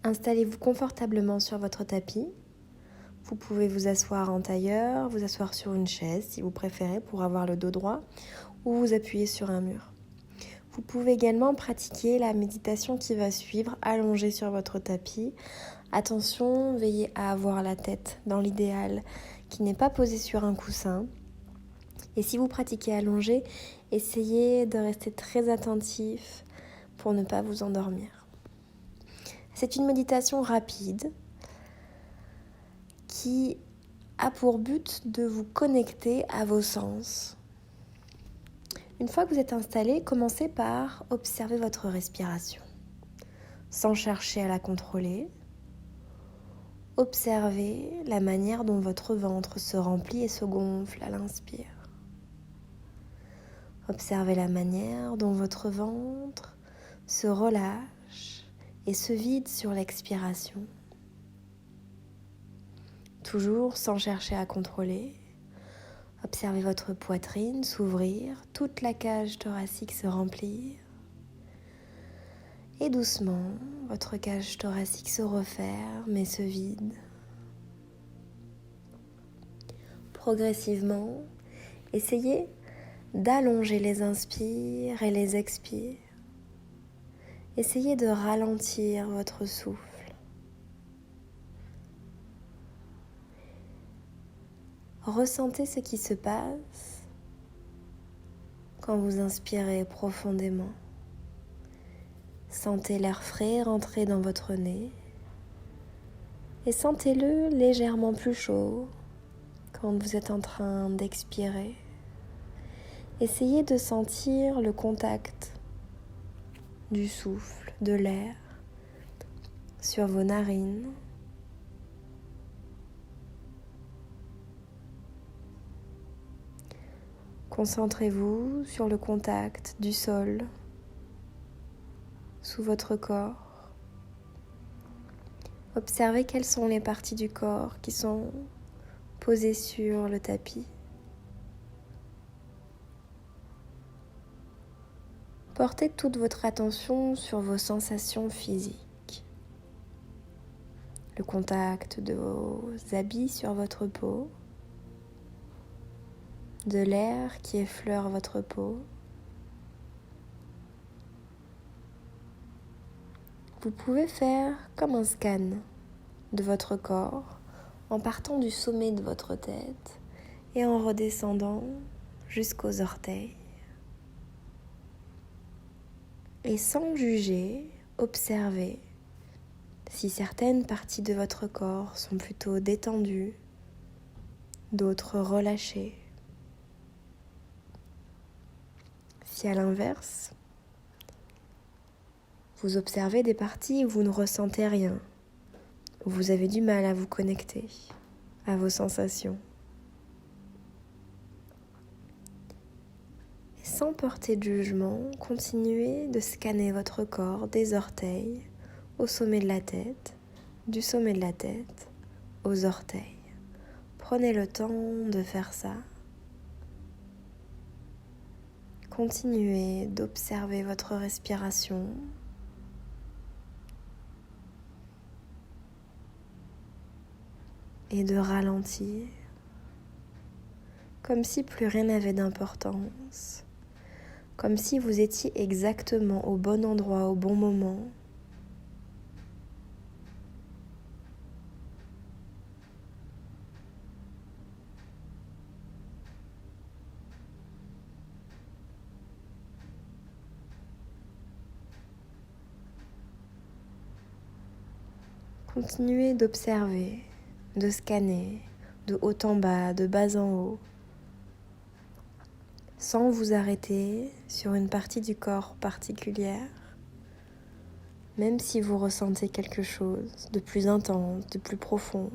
Installez-vous confortablement sur votre tapis. Vous pouvez vous asseoir en tailleur, vous asseoir sur une chaise si vous préférez pour avoir le dos droit ou vous appuyer sur un mur. Vous pouvez également pratiquer la méditation qui va suivre, allongé sur votre tapis. Attention, veillez à avoir la tête dans l'idéal qui n'est pas posée sur un coussin. Et si vous pratiquez allongé, essayez de rester très attentif pour ne pas vous endormir. C'est une méditation rapide qui a pour but de vous connecter à vos sens. Une fois que vous êtes installé, commencez par observer votre respiration, sans chercher à la contrôler. Observez la manière dont votre ventre se remplit et se gonfle à l'inspire. Observez la manière dont votre ventre se relâche et se vide sur l'expiration. Toujours sans chercher à contrôler. Observez votre poitrine s'ouvrir, toute la cage thoracique se remplir. Et doucement, votre cage thoracique se referme et se vide. Progressivement, essayez d'allonger les inspires et les expires. Essayez de ralentir votre souffle. Ressentez ce qui se passe quand vous inspirez profondément. Sentez l'air frais rentrer dans votre nez et sentez-le légèrement plus chaud quand vous êtes en train d'expirer. Essayez de sentir le contact du souffle, de l'air sur vos narines. Concentrez-vous sur le contact du sol sous votre corps. Observez quelles sont les parties du corps qui sont posées sur le tapis. Portez toute votre attention sur vos sensations physiques. Le contact de vos habits sur votre peau, de l'air qui effleure votre peau. Vous pouvez faire comme un scan de votre corps en partant du sommet de votre tête et en redescendant jusqu'aux orteils. Et sans juger, observez si certaines parties de votre corps sont plutôt détendues, d'autres relâchées. Si à l'inverse, vous observez des parties où vous ne ressentez rien, où vous avez du mal à vous connecter à vos sensations. Et sans porter de jugement, continuez de scanner votre corps des orteils au sommet de la tête, du sommet de la tête aux orteils. Prenez le temps de faire ça. Continuez d'observer votre respiration. Et de ralentir, comme si plus rien n'avait d'importance, comme si vous étiez exactement au bon endroit, au bon moment. Continuez d'observer, de scanner, de haut en bas, de bas en haut, sans vous arrêter sur une partie du corps particulière, même si vous ressentez quelque chose de plus intense, de plus profond.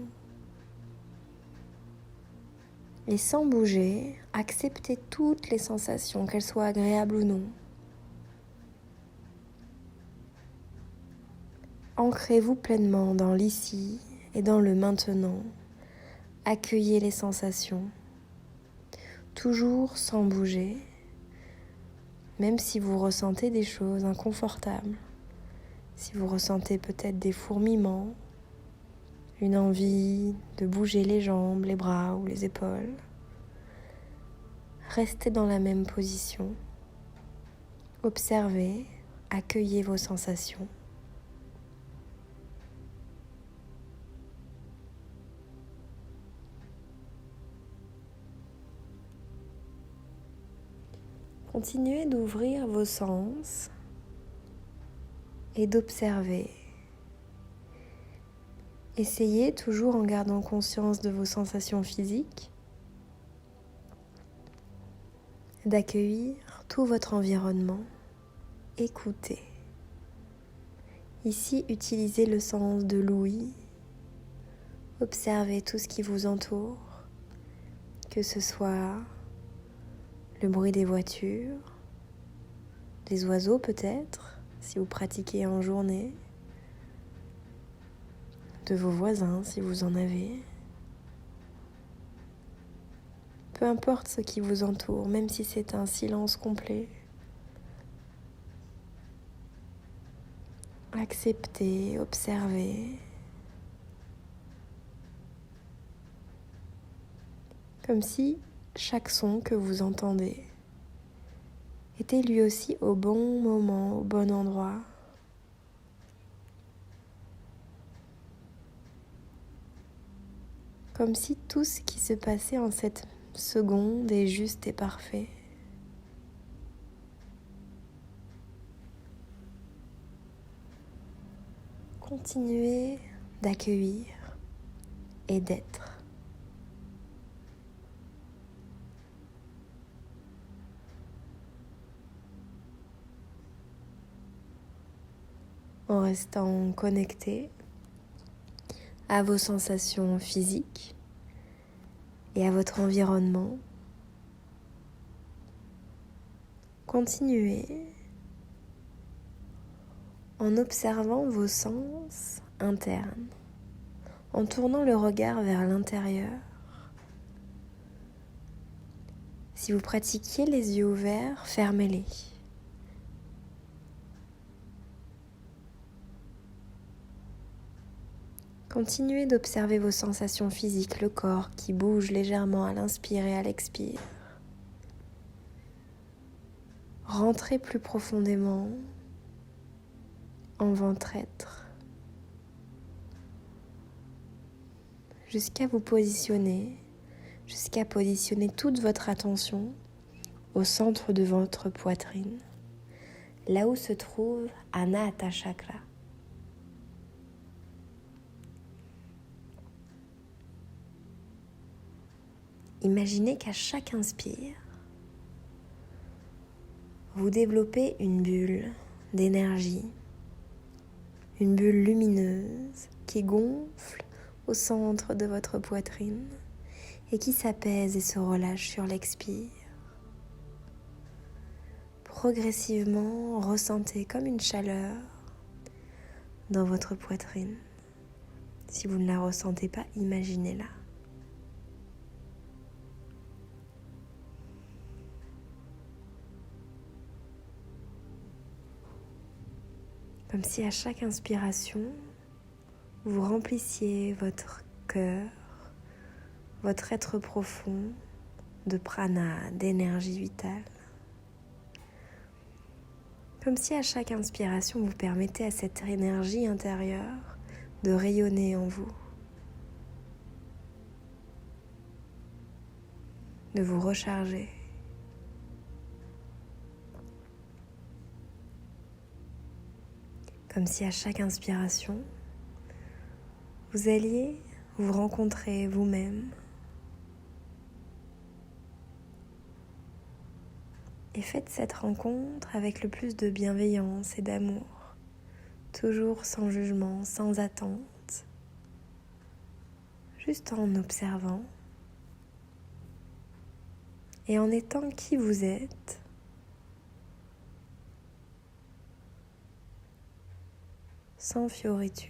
Et sans bouger, acceptez toutes les sensations, qu'elles soient agréables ou non. Ancrez-vous pleinement dans l'ici et dans le maintenant. Accueillez les sensations, toujours sans bouger, même si vous ressentez des choses inconfortables. Si vous ressentez peut-être des fourmillements, une envie de bouger les jambes, les bras ou les épaules, restez dans la même position. Observez, accueillez vos sensations. Continuez d'ouvrir vos sens et d'observer. Essayez toujours en gardant conscience de vos sensations physiques, d'accueillir tout votre environnement. Écoutez. Ici, utilisez le sens de l'ouïe. Observez tout ce qui vous entoure, que ce soit le bruit des voitures, des oiseaux peut-être, si vous pratiquez en journée, de vos voisins si vous en avez. Peu importe ce qui vous entoure, même si c'est un silence complet. Acceptez, observez. Comme si chaque son que vous entendez était lui aussi au bon moment, au bon endroit. Comme si tout ce qui se passait en cette seconde est juste et parfait. Continuez d'accueillir et d'être. En restant connecté à vos sensations physiques et à votre environnement. Continuez en observant vos sens internes, en tournant le regard vers l'intérieur. Si vous pratiquiez les yeux ouverts, fermez-les. Continuez d'observer vos sensations physiques, le corps qui bouge légèrement à l'inspire et à l'expire. Rentrez plus profondément en ventre-être jusqu'à vous positionner, jusqu'à positionner toute votre attention au centre de votre poitrine, là où se trouve Anahata Chakra. Imaginez qu'à chaque inspire, vous développez une bulle d'énergie, une bulle lumineuse qui gonfle au centre de votre poitrine et qui s'apaise et se relâche sur l'expire. Progressivement, ressentez comme une chaleur dans votre poitrine. Si vous ne la ressentez pas, imaginez-la. Comme si à chaque inspiration, vous remplissiez votre cœur, votre être profond de prana, d'énergie vitale. Comme si à chaque inspiration, vous permettez à cette énergie intérieure de rayonner en vous, de vous recharger. Comme si à chaque inspiration, vous alliez vous rencontrer vous-même et faites cette rencontre avec le plus de bienveillance et d'amour, toujours sans jugement, sans attente, juste en observant et en étant qui vous êtes, sans fioriture.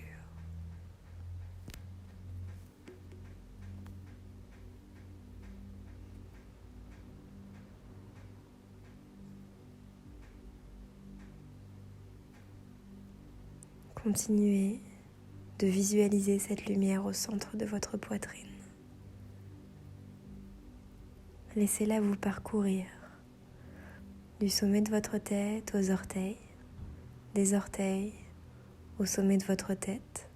Continuez de visualiser cette lumière au centre de votre poitrine. Laissez-la vous parcourir du sommet de votre tête aux orteils, des orteils au sommet de votre tête.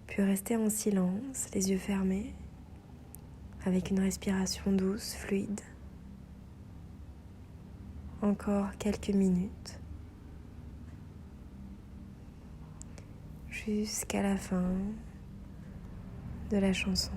Puis restez en silence, les yeux fermés, avec une respiration douce, fluide. Encore quelques minutes, jusqu'à la fin de la chanson.